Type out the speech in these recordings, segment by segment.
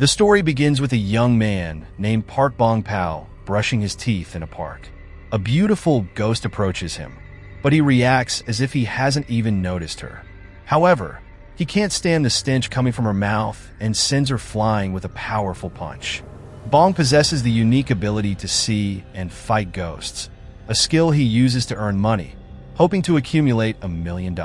The story begins with a young man named Park Bong Pao brushing his teeth in a park. A beautiful ghost approaches him, but he reacts as if he hasn't even noticed her. However, he can't stand the stench coming from her mouth and sends her flying with a powerful punch. Bong possesses the unique ability to see and fight ghosts, a skill he uses to earn money, hoping to accumulate $1 million.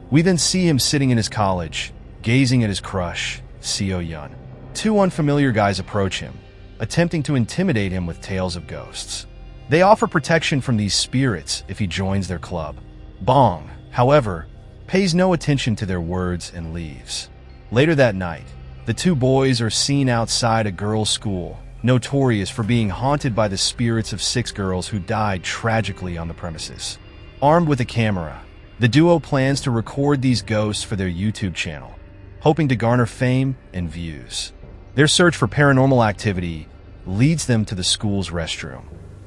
We then see him sitting in his college, gazing at his crush, Seo Yun. Two unfamiliar guys approach him, attempting to intimidate him with tales of ghosts. They offer protection from these spirits if he joins their club. Bong, however, pays no attention to their words and leaves. Later that night, the two boys are seen outside a girls' school, notorious for being haunted by the spirits of 6 girls who died tragically on the premises. Armed with a camera, the duo plans to record these ghosts for their YouTube channel, hoping to garner fame and views. Their search for paranormal activity leads them to the school's restroom,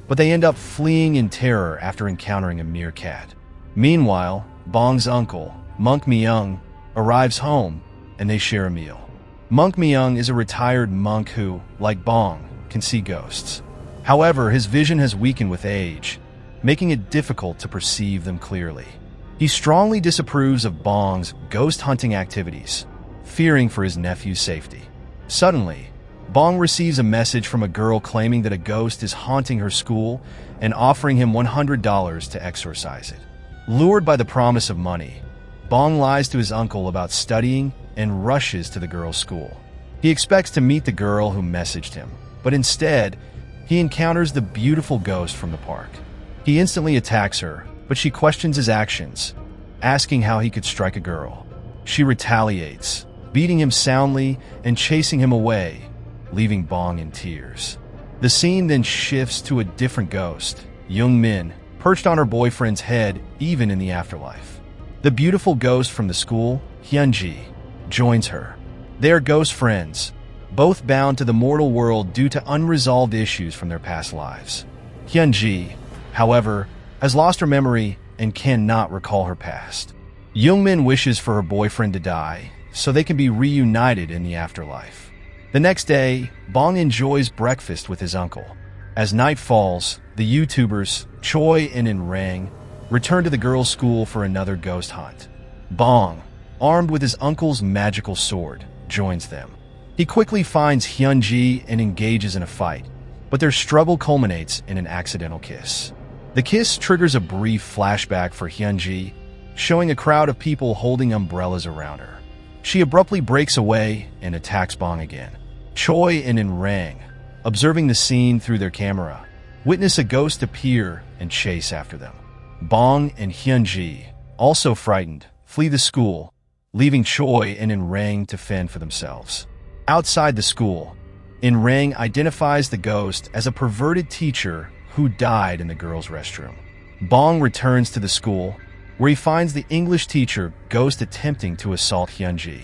but they end up fleeing in terror after encountering a meerkat. Meanwhile, Bong's uncle, Monk Myung, arrives home and they share a meal. Monk Myung is a retired monk who, like Bong, can see ghosts. However, his vision has weakened with age, making it difficult to perceive them clearly. He strongly disapproves of Bong's ghost hunting activities, fearing for his nephew's safety. Suddenly, Bong receives a message from a girl claiming that a ghost is haunting her school and offering him $100 to exorcise it. Lured by the promise of money, Bong lies to his uncle about studying and rushes to the girl's school. He expects to meet the girl who messaged him, but instead, he encounters the beautiful ghost from the park. He instantly attacks her, but she questions his actions, asking how he could strike a girl. She retaliates, beating him soundly and chasing him away, leaving Bong in tears. The scene then shifts to a different ghost, Young Min, perched on her boyfriend's head even in the afterlife. The beautiful ghost from the school, Hyunji, joins her. They are ghost friends, both bound to the mortal world due to unresolved issues from their past lives. Hyunji, however, has lost her memory and cannot recall her past. Youngmin wishes for her boyfriend to die so they can be reunited in the afterlife. The next day, Bong enjoys breakfast with his uncle. As night falls, the YouTubers, Choi and In Rang, return to the girls' school for another ghost hunt. Bong, armed with his uncle's magical sword, joins them. He quickly finds Hyunji and engages in a fight, but their struggle culminates in an accidental kiss. The kiss triggers a brief flashback for Hyunji, showing a crowd of people holding umbrellas around her. She abruptly breaks away and attacks Bong again. Choi and In Rang, observing the scene through their camera, witness a ghost appear and chase after them. Bong and Hyunji, also frightened, flee the school, leaving Choi and In Rang to fend for themselves. Outside the school, In Rang identifies the ghost as a perverted teacher who died in the girls' restroom. Bong returns to the school, where he finds the English teacher ghost attempting to assault Hyunji.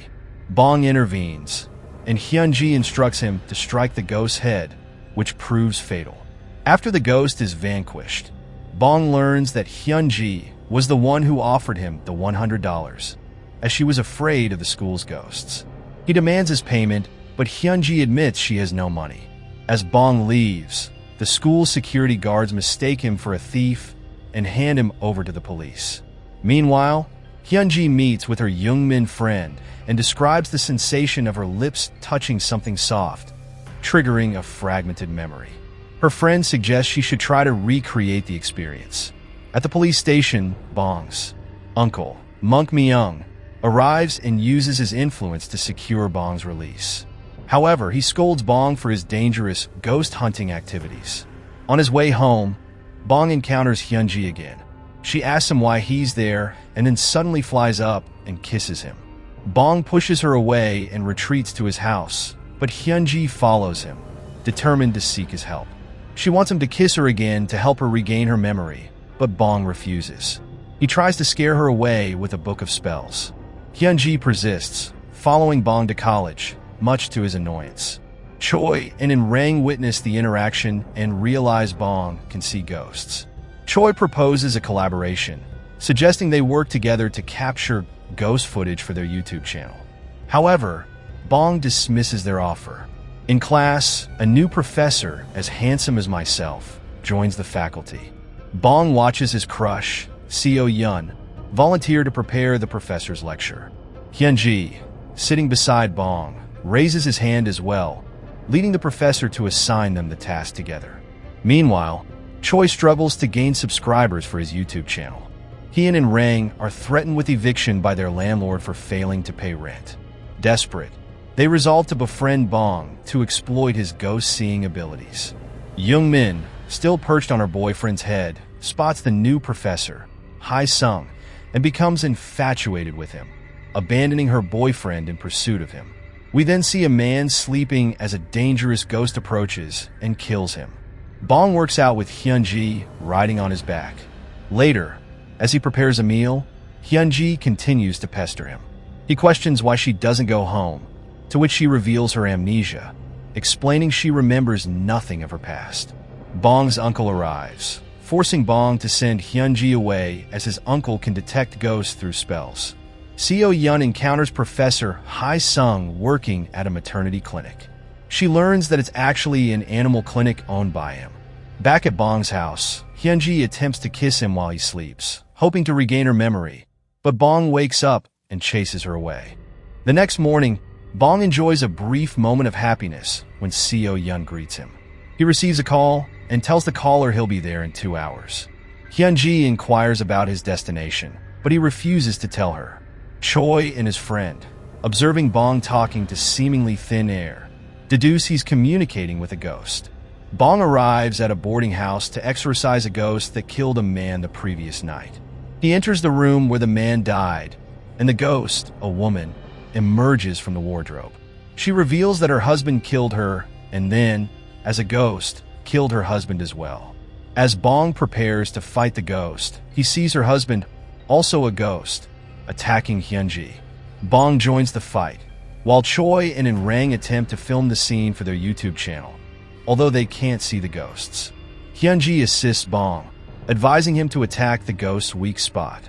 Bong intervenes, and Hyunji instructs him to strike the ghost's head, which proves fatal. After the ghost is vanquished, Bong learns that Hyunji was the one who offered him the $100, as she was afraid of the school's ghosts. He demands his payment, but Hyunji admits she has no money. As Bong leaves, the school's security guards mistake him for a thief and hand him over to the police. Meanwhile, Hyunji meets with her Youngmin friend and describes the sensation of her lips touching something soft, triggering a fragmented memory. Her friend suggests she should try to recreate the experience. At the police station, Bong's uncle, Monk Myung, arrives and uses his influence to secure Bong's release. However, he scolds Bong for his dangerous ghost hunting activities. On his way home, Bong encounters Hyunji again. She asks him why he's there and then suddenly flies up and kisses him. Bong pushes her away and retreats to his house, but Hyunji follows him, determined to seek his help. She wants him to kiss her again to help her regain her memory, but Bong refuses. He tries to scare her away with a book of spells. Hyunji persists, following Bong to college, much to his annoyance. Choi and In Rang witness the interaction and realize Bong can see ghosts. Choi proposes a collaboration, suggesting they work together to capture ghost footage for their YouTube channel. However, Bong dismisses their offer. In class, a new professor, as handsome as myself, joins the faculty. Bong watches his crush, Seo Yun, volunteer to prepare the professor's lecture. Hyunji, sitting beside Bong, raises his hand as well, leading the professor to assign them the task together. Meanwhile, Choi struggles to gain subscribers for his YouTube channel. Hyun and Rang are threatened with eviction by their landlord for failing to pay rent. Desperate, they resolve to befriend Bong to exploit his ghost-seeing abilities. Young-min, still perched on her boyfriend's head, spots the new professor, Hae-sung, and becomes infatuated with him, abandoning her boyfriend in pursuit of him. We then see a man sleeping as a dangerous ghost approaches and kills him. Bong works out with Hyunji riding on his back. Later, as he prepares a meal, Hyunji continues to pester him. He questions why she doesn't go home, to which she reveals her amnesia, explaining she remembers nothing of her past. Bong's uncle arrives, forcing Bong to send Hyunji away as his uncle can detect ghosts through spells. Seo Yun encounters Professor Hae-sung working at a maternity clinic. She learns that it's actually an animal clinic owned by him. Back at Bong's house, Hyunji attempts to kiss him while he sleeps, hoping to regain her memory, but Bong wakes up and chases her away. The next morning, Bong enjoys a brief moment of happiness when Seo Yun greets him. He receives a call and tells the caller he'll be there in 2 hours. Hyunji inquires about his destination, but he refuses to tell her. Choi and his friend, observing Bong talking to seemingly thin air, deduce he's communicating with a ghost. Bong arrives at a boarding house to exorcise a ghost that killed a man the previous night. He enters the room where the man died, and the ghost, a woman, emerges from the wardrobe. She reveals that her husband killed her, and then, as a ghost, killed her husband as well. As Bong prepares to fight the ghost, he sees her husband, also a ghost, attacking Hyunji. Bong joins the fight, while Choi and Rang attempt to film the scene for their YouTube channel, although they can't see the ghosts. Hyunji assists Bong, advising him to attack the ghost's weak spot.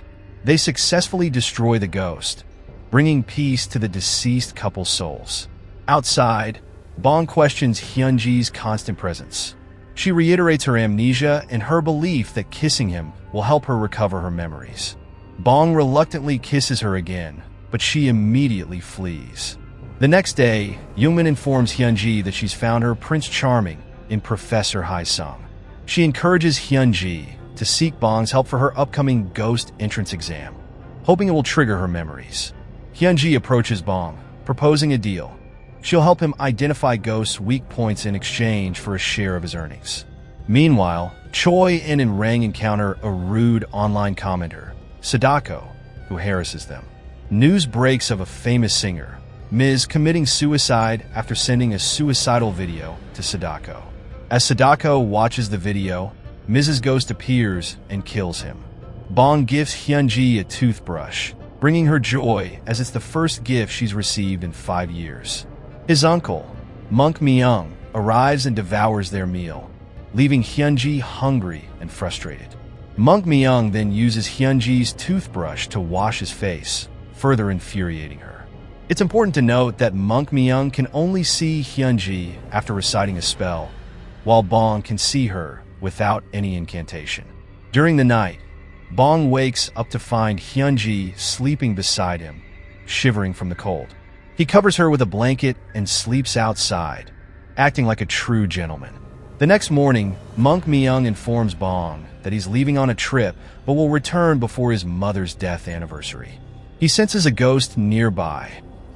They successfully destroy the ghost, bringing peace to the deceased couple's souls. Outside, Bong questions Hyunji's constant presence. She reiterates her amnesia and her belief that kissing him will help her recover her memories. Bong reluctantly kisses her again, but she immediately flees. The next day, Youngmin informs Hyunji that she's found her Prince Charming in Professor Hae-sung. She encourages Hyunji to seek Bong's help for her upcoming ghost entrance exam, hoping it will trigger her memories. Hyunji approaches Bong, proposing a deal. She'll help him identify ghosts' weak points in exchange for a share of his earnings. Meanwhile, Choi and Rang encounter a rude online commenter, Sadako, who harasses them. News breaks of a famous singer, Ms. committing suicide after sending a suicidal video to Sadako. As Sadako watches the video, Mrs. Ghost appears and kills him. Bong gives Hyunji a toothbrush, bringing her joy as it's the first gift she's received in 5 years. His uncle, Monk Myung, arrives and devours their meal, leaving Hyunji hungry and frustrated. Monk Myung then uses Hyunji's toothbrush to wash his face, further infuriating her. It's important to note that Monk Myung can only see Hyunji after reciting a spell, while Bong can see her without any incantation. During the night, Bong wakes up to find Hyunji sleeping beside him, shivering from the cold. He covers her with a blanket and sleeps outside, acting like a true gentleman. The next morning, Monk Myung informs Bong that he's leaving on a trip but will return before his mother's death anniversary. He senses a ghost nearby,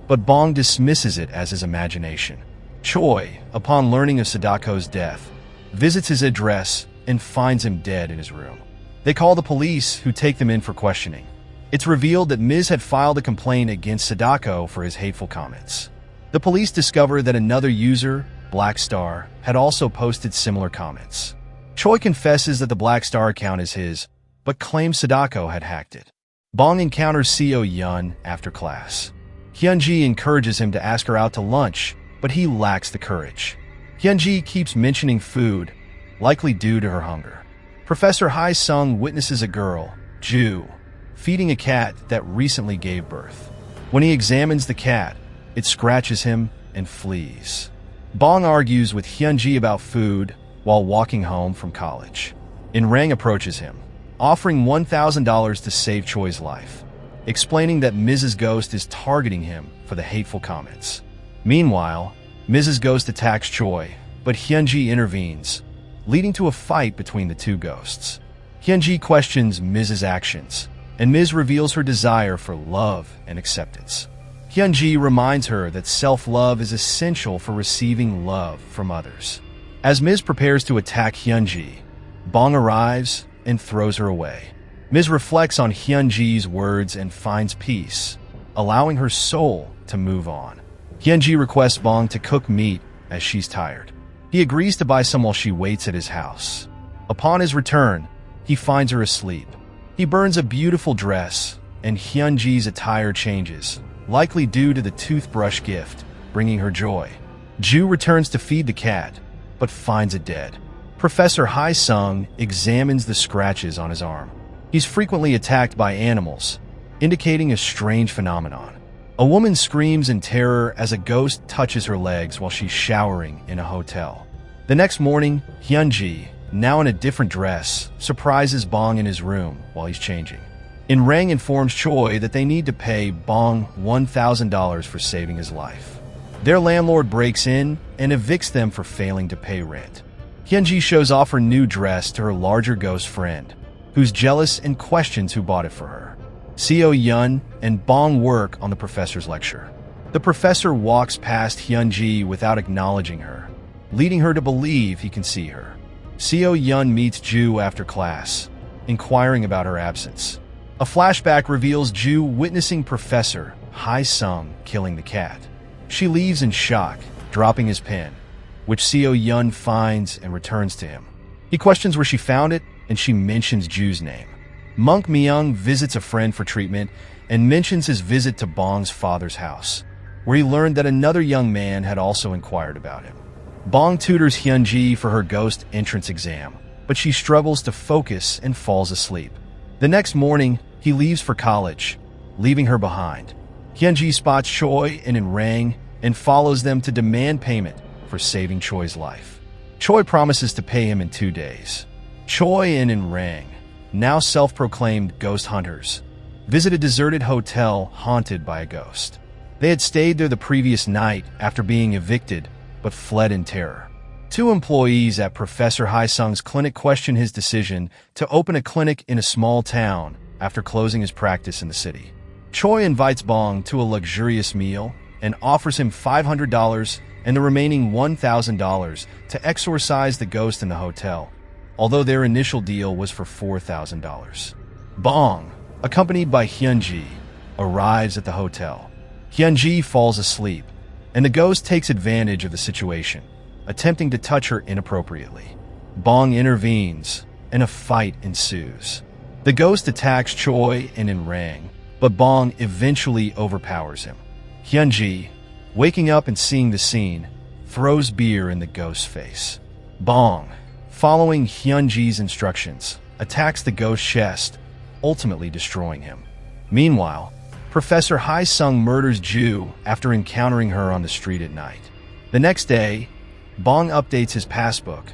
but Bong dismisses it as his imagination. Choi, upon learning of Sadako's death, visits his address and finds him dead in his room. They call the police, who take them in for questioning. It's revealed that Ms. had filed a complaint against Sadako for his hateful comments. The police discover that another user, Black Star, had also posted similar comments. Choi confesses that the Black Star account is his, but claims Sadako had hacked it. Bong encounters Seo Yun after class. Hyunji encourages him to ask her out to lunch, but he lacks the courage. Hyunji keeps mentioning food, likely due to her hunger. Professor Hae-sung witnesses a girl, Ju, feeding a cat that recently gave birth. When he examines the cat, It scratches him and flees. Bong argues with Hyunji about food while walking home from college. In-Rang approaches him, offering $1,000 to save Choi's life, explaining that Mrs. Ghost is targeting him for the hateful comments. Meanwhile, Mrs. Ghost attacks Choi, but Hyunji intervenes, leading to a fight between the two ghosts. Hyunji questions Mrs.'s actions, and Ms. reveals her desire for love and acceptance. Hyunji reminds her that self-love is essential for receiving love from others. As Ms. prepares to attack Hyunji, Bong arrives and throws her away. Ms. reflects on Hyunji's words and finds peace, allowing her soul to move on. Hyunji requests Bong to cook meat as she's tired. He agrees to buy some while she waits at his house. Upon his return, he finds her asleep. He burns a beautiful dress, and Hyunji's attire changes, likely due to the toothbrush gift, bringing her joy. Ju returns to feed the cat, but finds it dead. Professor Hae-sung examines the scratches on his arm. He's frequently attacked by animals, indicating a strange phenomenon. A woman screams in terror as a ghost touches her legs while she's showering in a hotel. The next morning, Hyunji, now in a different dress, surprises Bong in his room while he's changing. In-Rang informs Choi that they need to pay Bong $1,000 for saving his life. Their landlord breaks in and evicts them for failing to pay rent. Hyunji shows off her new dress to her larger ghost friend, who's jealous and questions who bought it for her. Seo Yun and Bong work on the professor's lecture. The professor walks past Hyunji without acknowledging her, leading her to believe he can see her. Seo Yun meets Ju after class, inquiring about her absence. A flashback reveals Ju witnessing Professor Hae-sung killing the cat. She leaves in shock, dropping his pen, which Seo Yun finds and returns to him. He questions where she found it, and she mentions Ju's name. Monk Myung visits a friend for treatment and mentions his visit to Bong's father's house, where he learned that another young man had also inquired about him. Bong tutors Hyunji for her ghost entrance exam, but she struggles to focus and falls asleep. The next morning, he leaves for college, leaving her behind. Hyunji spots Choi and In-Rang and follows them to demand payment for saving Choi's life. Choi promises to pay him in 2 days. Choi and In-Rang, now self-proclaimed ghost hunters, visit a deserted hotel haunted by a ghost. They had stayed there the previous night after being evicted, but fled in terror. 2 employees at Professor Hae-sung's clinic question his decision to open a clinic in a small town after closing his practice in the city. Choi invites Bong to a luxurious meal and offers him $500 and the remaining $1,000 to exorcise the ghost in the hotel, although their initial deal was for $4,000. Bong, accompanied by Hyunji, arrives at the hotel. Hyunji falls asleep, and the ghost takes advantage of the situation, attempting to touch her inappropriately. Bong intervenes, and a fight ensues. The ghost attacks Choi and In-Rang, but Bong eventually overpowers him. Hyunji, waking up and seeing the scene, throws beer in the ghost's face. Bong, following Hyunji's instructions, attacks the ghost's chest, ultimately destroying him. Meanwhile, Professor Hae-sung murders Ju after encountering her on the street at night. The next day, Bong updates his passbook,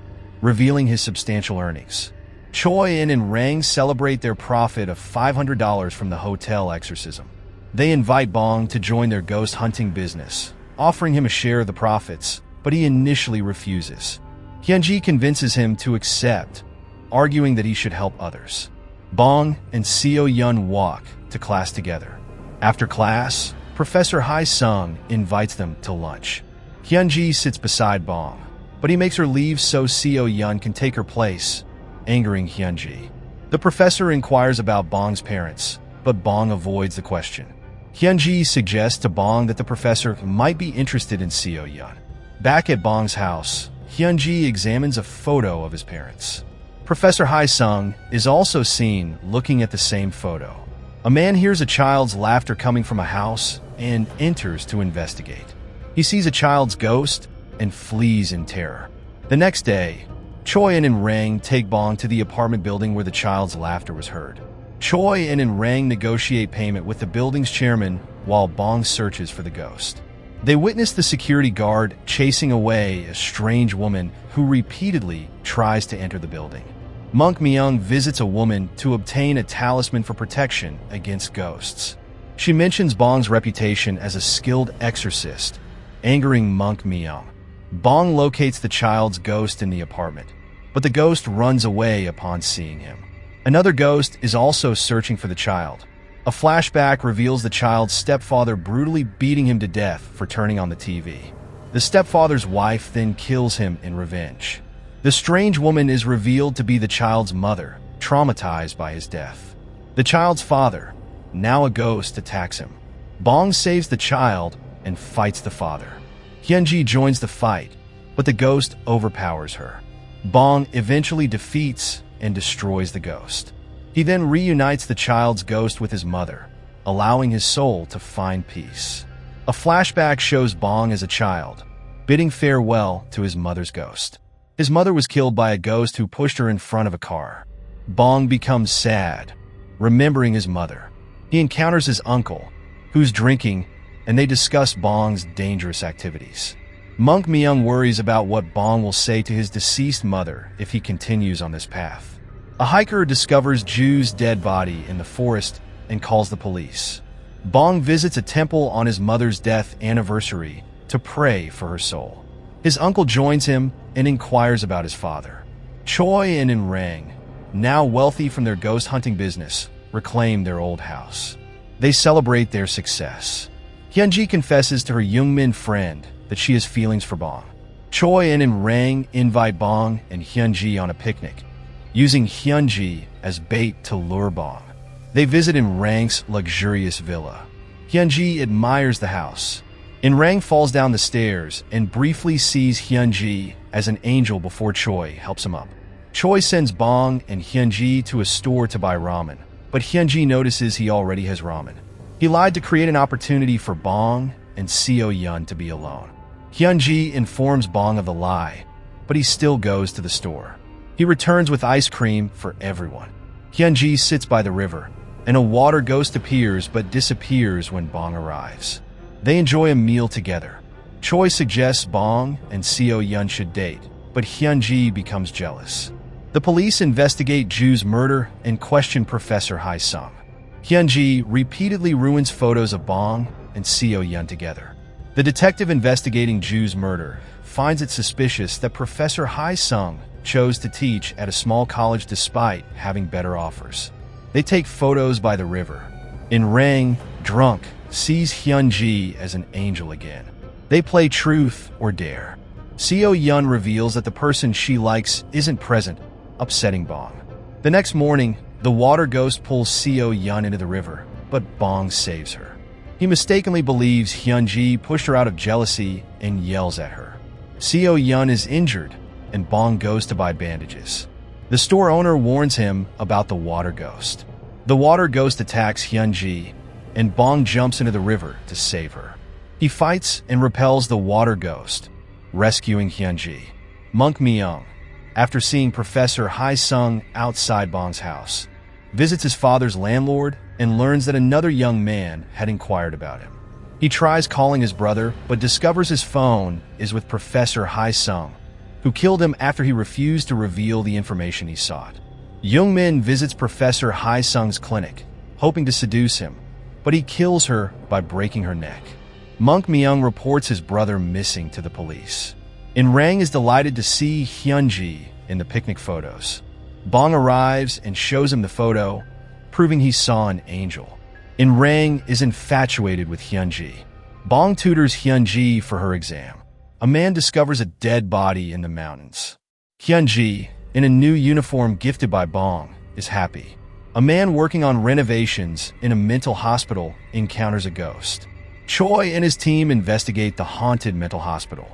revealing his substantial earnings. Choi and In-Rang celebrate their profit of $500 from the hotel exorcism. They invite Bong to join their ghost hunting business, offering him a share of the profits, but he initially refuses. Hyunji convinces him to accept, arguing that he should help others. Bong and Seo Yun walk to class together. After class, Professor Hae-sung invites them to lunch. Hyunji sits beside Bong, but he makes her leave so Seo Yun can take her place, angering Hyunji. The professor inquires about Bong's parents, but Bong avoids the question. Hyunji suggests to Bong that the professor might be interested in Seo Yun. Back at Bong's house, Hyunji examines a photo of his parents. Professor Hae-sung is also seen looking at the same photo. A man hears a child's laughter coming from a house and enters to investigate. He sees a child's ghost and flees in terror. The next day, Choi and In-Rang take Bong to the apartment building where the child's laughter was heard. Choi and In-Rang negotiate payment with the building's chairman while Bong searches for the ghost. They witness the security guard chasing away a strange woman who repeatedly tries to enter the building. Monk Myung visits a woman to obtain a talisman for protection against ghosts. She mentions Bong's reputation as a skilled exorcist, angering Monk Myung. Bong locates the child's ghost in the apartment, but the ghost runs away upon seeing him. Another ghost is also searching for the child. A flashback reveals the child's stepfather brutally beating him to death for turning on the TV. The stepfather's wife then kills him in revenge. The strange woman is revealed to be the child's mother, traumatized by his death. The child's father, now a ghost, attacks him. Bong saves the child and fights the father. Hyunji joins the fight, but the ghost overpowers her. Bong eventually defeats and destroys the ghost. He then reunites the child's ghost with his mother, allowing his soul to find peace. A flashback shows Bong as a child, bidding farewell to his mother's ghost. His mother was killed by a ghost who pushed her in front of a car. Bong becomes sad, remembering his mother. He encounters his uncle, who's drinking, and they discuss Bong's dangerous activities. Monk Myung worries about what Bong will say to his deceased mother if he continues on this path. A hiker discovers Ju's dead body in the forest and calls the police. Bong visits a temple on his mother's death anniversary to pray for her soul. His uncle joins him and inquires about his father. Choi and In-rang, now wealthy from their ghost hunting business, reclaim their old house. They celebrate their success. Hyunji confesses to her Youngmin friend that she has feelings for Bong. Choi and In-rang invite Bong and Hyunji on a picnic, using Hyunji as bait to lure Bong. They visit In-rang's luxurious villa. Hyunji admires the house. In-rang falls down the stairs and briefly sees Hyunji as an angel before Choi helps him up. Choi sends Bong and Hyunji to a store to buy ramen, but Hyunji notices he already has ramen. He lied to create an opportunity for Bong and Seo-yeon to be alone. Hyunji informs Bong of the lie, but he still goes to the store. He returns with ice cream for everyone. Hyunji sits by the river, and a water ghost appears but disappears when Bong arrives. They enjoy a meal together. Choi suggests Bong and Seo-yeon should date, but Hyunji becomes jealous. The police investigate Ju's murder and question Professor Hae-sung. Hyunji repeatedly ruins photos of Bong and Seo-yeon together. The detective investigating Ju's murder finds it suspicious that Professor Hae-sung chose to teach at a small college despite having better offers. They take photos by the river. In-rang, drunk, sees Hyunji as an angel again. They play truth or dare. Seo-yeon reveals that the person she likes isn't present, upsetting Bong. The next morning, the water ghost pulls Seo-yeon into the river, but Bong saves her. He mistakenly believes Hyunji pushed her out of jealousy and yells at her. Seo-yeon is injured, and Bong goes to buy bandages. The store owner warns him about the water ghost. The water ghost attacks Hyunji, and Bong jumps into the river to save her. He fights and repels the water ghost, rescuing Hyunji. Monk Myung, after seeing Professor Hae-sung outside Bong's house, visits his father's landlord and learns that another young man had inquired about him. He tries calling his brother, but discovers his phone is with Professor Hae-sung, who killed him after he refused to reveal the information he sought. Youngmin visits Professor Hae-sung's clinic, hoping to seduce him, but he kills her by breaking her neck. Monk Myung reports his brother missing to the police. In-rang is delighted to see Hyunji in the picnic photos. Bong arrives and shows him the photo, proving he saw an angel. In-rang is infatuated with Hyunji. Bong tutors Hyunji for her exam. A man discovers a dead body in the mountains. Hyunji, in a new uniform gifted by Bong, is happy. A man working on renovations in a mental hospital encounters a ghost. Choi and his team investigate the haunted mental hospital.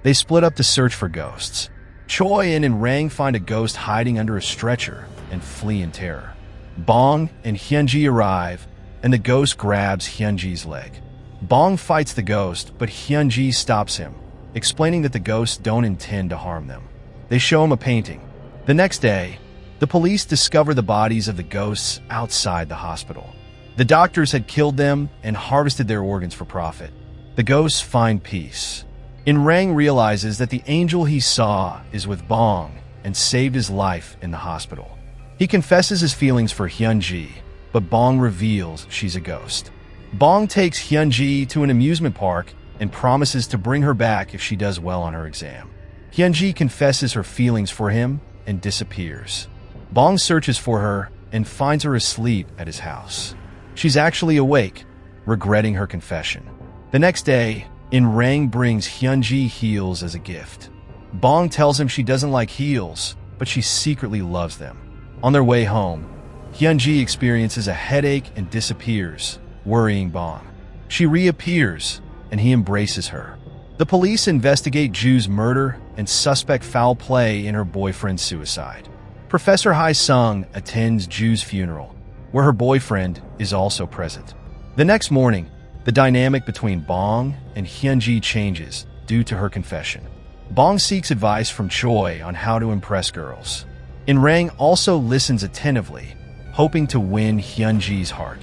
They split up to search for ghosts. Choi and In-rang find a ghost hiding under a stretcher and flee in terror. Bong and Hyunji arrive, and the ghost grabs Hyunji's leg. Bong fights the ghost, but Hyunji stops him, explaining that the ghosts don't intend to harm them. They show him a painting. The next day, the police discover the bodies of the ghosts outside the hospital. The doctors had killed them and harvested their organs for profit. The ghosts find peace. In-Rang realizes that the angel he saw is with Bong and saved his life in the hospital. He confesses his feelings for Hyunji, but Bong reveals she's a ghost. Bong takes Hyunji to an amusement park and promises to bring her back if she does well on her exam. Hyunji confesses her feelings for him and disappears. Bong searches for her and finds her asleep at his house. She's actually awake, regretting her confession. The next day, In-Rang brings Hyunji heels as a gift. Bong tells him she doesn't like heels, but she secretly loves them. On their way home, Hyunji experiences a headache and disappears, worrying Bong. She reappears, and he embraces her. The police investigate Ju's murder and suspect foul play in her boyfriend's suicide. Professor Hae-sung attends Ju's funeral, where her boyfriend is also present. The next morning, the dynamic between Bong and Hyunji changes due to her confession. Bong seeks advice from Choi on how to impress girls. In-Rang also listens attentively, hoping to win Hyunji's heart.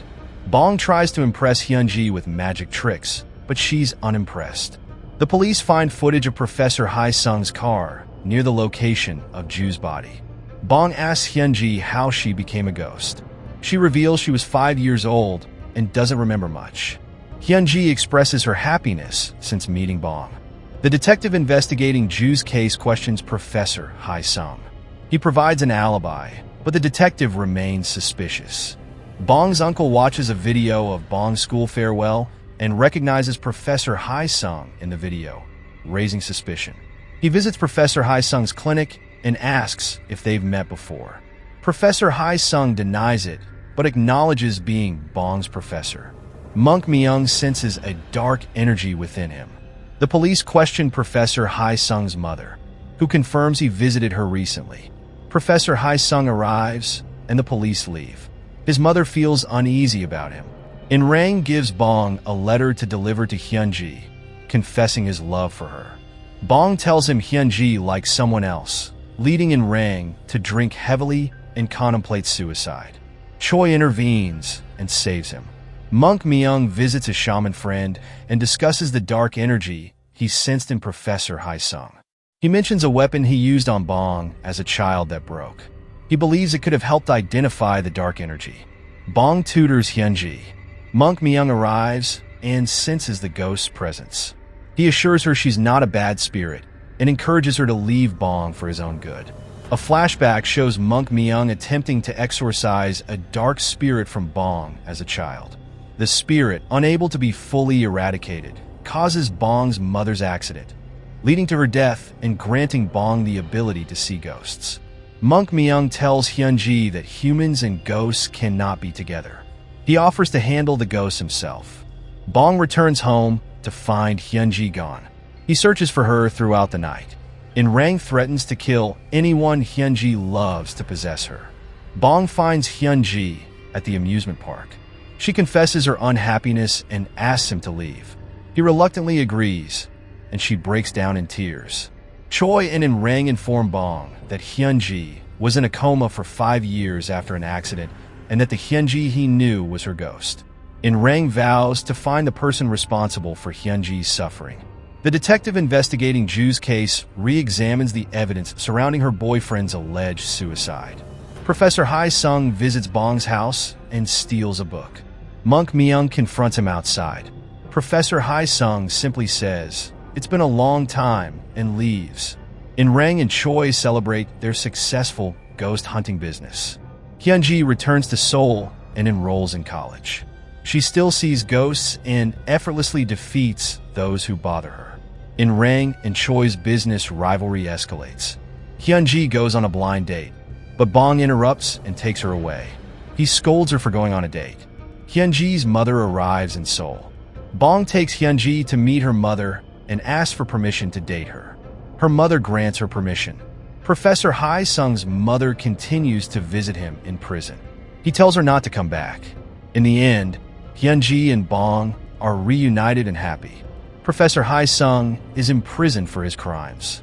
Bong tries to impress Hyunji with magic tricks, but she's unimpressed. The police find footage of Professor Hae-sung's car near the location of Ju's body. Bong asks Hyunji how she became a ghost. She reveals she was 5 years old and doesn't remember much. Hyunji expresses her happiness since meeting Bong. The detective investigating Ju's case questions Professor Hae-sung. He provides an alibi, but the detective remains suspicious. Bong's uncle watches a video of Bong's school farewell and recognizes Professor Hae-sung in the video, raising suspicion. He visits Professor Hae-sung's clinic and asks if they've met before. Professor Hae-sung denies it, but acknowledges being Bong's professor. Monk Myung senses a dark energy within him. The police question Professor Hae-sung's mother, who confirms he visited her recently. Professor Hae-sung arrives, and the police leave. His mother feels uneasy about him. In-Rang gives Bong a letter to deliver to Hyunji, confessing his love for her. Bong tells him Hyunji likes someone else, leading In-Rang to drink heavily and contemplate suicide. Choi intervenes and saves him. Monk Myung visits a shaman friend and discusses the dark energy he sensed in Professor Hae-sung. He mentions a weapon he used on Bong as a child that broke. He believes it could have helped identify the dark energy. Bong tutors Hyunji. Monk Myung arrives and senses the ghost's presence. He assures her she's not a bad spirit and encourages her to leave Bong for his own good. A flashback shows Monk Myung attempting to exorcise a dark spirit from Bong as a child. The spirit, unable to be fully eradicated, causes Bong's mother's accident, leading to her death and granting Bong the ability to see ghosts. Monk Myung tells Hyunji that humans and ghosts cannot be together. He offers to handle the ghosts himself. Bong returns home to find Hyunji gone. He searches for her throughout the night. In-Rang threatens to kill anyone Hyunji loves to possess her. Bong finds Hyunji at the amusement park. She confesses her unhappiness and asks him to leave. He reluctantly agrees, and she breaks down in tears. Choi and In-Rang inform Bong that Hyunji was in a coma for 5 years after an accident and that the Hyunji he knew was her ghost. In-Rang vows to find the person responsible for Hyunji's suffering. The detective investigating Ju's case re-examines the evidence surrounding her boyfriend's alleged suicide. Professor Hae-sung visits Bong's house and steals a book. Monk Myung confronts him outside. Professor Hae-sung simply says, "It's been a long time," and leaves. In-Rang and Choi celebrate their successful ghost hunting business. Hyunji returns to Seoul and enrolls in college. She still sees ghosts and effortlessly defeats those who bother her. In-Rang and Choi's business rivalry escalates. Hyunji goes on a blind date, but Bong interrupts and takes her away. He scolds her for going on a date. Hyunji's mother arrives in Seoul. Bong takes Hyunji to meet her mother and asks for permission to date her. Her mother grants her permission. Professor Hae-sung's mother continues to visit him in prison. He tells her not to come back. In the end, Hyunji and Bong are reunited and happy. Professor Hae-sung is imprisoned for his crimes.